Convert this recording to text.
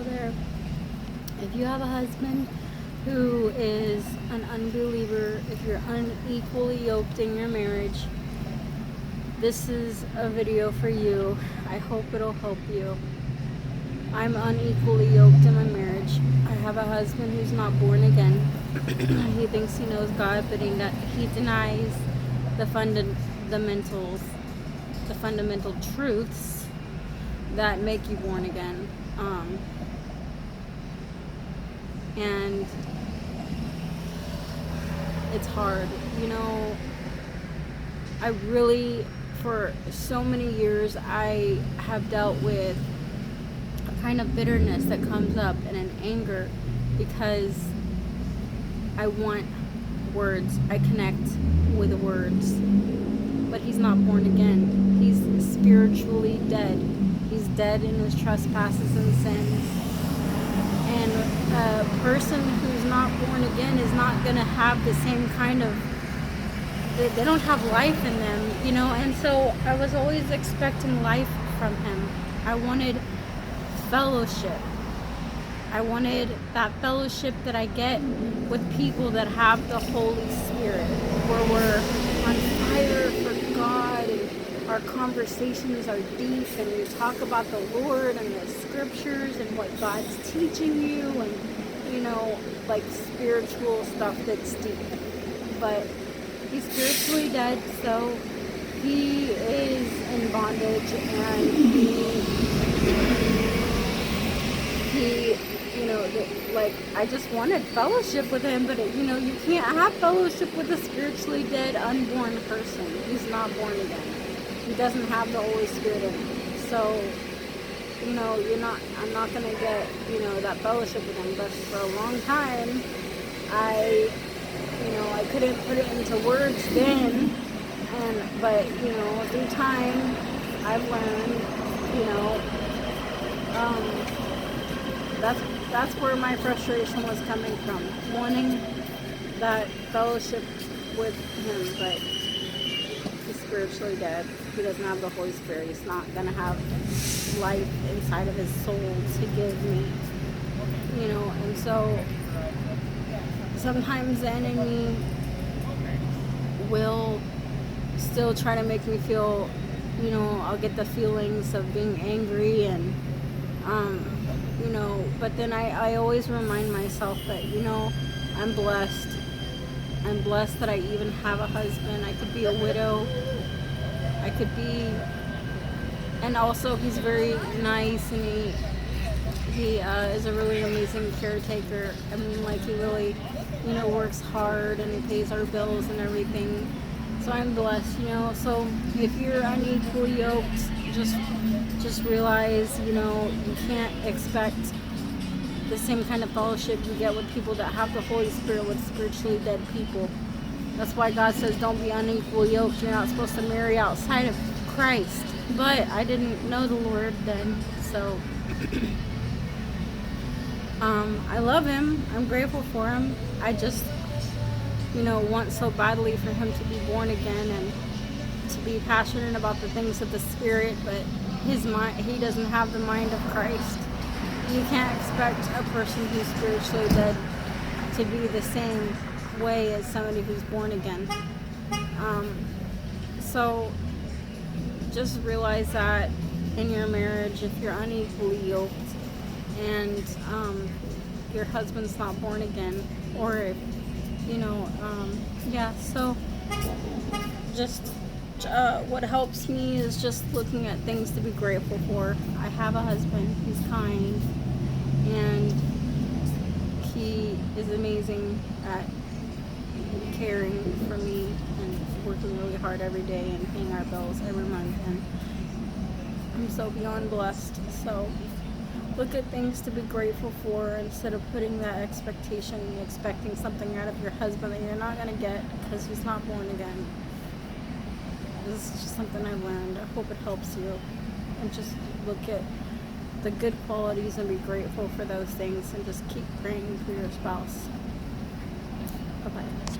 go there. If you have a husband who is an unbeliever, if you're unequally yoked in your marriage, this is a video for you. I hope it'll help you. I'm unequally yoked in my marriage. I have a husband who's not born again. He thinks he knows God, but he denies the fundamentals, the fundamental truths that make you born again. And it's hard. I really, for so many years, I have dealt with a kind of bitterness that comes up and an anger because I want words. I connect with words. But he's not born again. He's spiritually dead. He's dead in his trespasses and sins. And a person who's not born again is not going to have the same kind of, they don't have life in them, and so I was always expecting life from him. I wanted fellowship. I wanted that fellowship that I get with people that have the Holy Spirit, where we're on fire for God and our conversations are deep and we talk about the Lord and the scriptures and what God's teaching you and, like spiritual stuff that's deep. But he's spiritually dead, so he is in bondage, and he I just wanted fellowship with him, but you can't have fellowship with a spiritually dead, unborn person. He's not born again. He doesn't have the Holy Spirit in him. So, I'm not gonna get, that fellowship with him. But for a long time, I couldn't put it into words then, but through time, I've learned, that's where my frustration was coming from, wanting that fellowship with him, but he's spiritually dead. He doesn't have the Holy Spirit. He's not gonna have life inside of his soul to give me, and so sometimes the enemy will still try to make me feel, I'll get the feelings of being angry and, but then I always remind myself that, I'm blessed. I'm blessed that I even have a husband. I could be a widow. And also he's very nice, and he is a really amazing caretaker. I mean, he really, works hard and he pays our bills and everything. So I'm blessed, So if you're unequally yoked, just realize, you can't expect the same kind of fellowship you get with people that have the Holy Spirit with spiritually dead people. That's why God says don't be unequally yoked. You're not supposed to marry outside of Christ. But I didn't know the Lord then, so I love him. I'm grateful for him. I just, want so badly for him to be born again and to be passionate about the things of the Spirit, but his mind, he doesn't have the mind of Christ. You can't expect a person who's spiritually dead to be the same way as somebody who's born again. So just realize that in your marriage, if you're unequally yoked and your husband's not born again, or if, so just what helps me is just looking at things to be grateful for. I have a husband. He's kind, and he is amazing at caring for me and working really hard every day and paying our bills every month, and I'm so beyond blessed. So look at things to be grateful for instead of putting that expectation and expecting something out of your husband that you're not going to get because he's not born again. This is just something I learned. I hope it helps you. And just look at the good qualities and be grateful for those things, and just keep praying for your spouse. Bye-bye.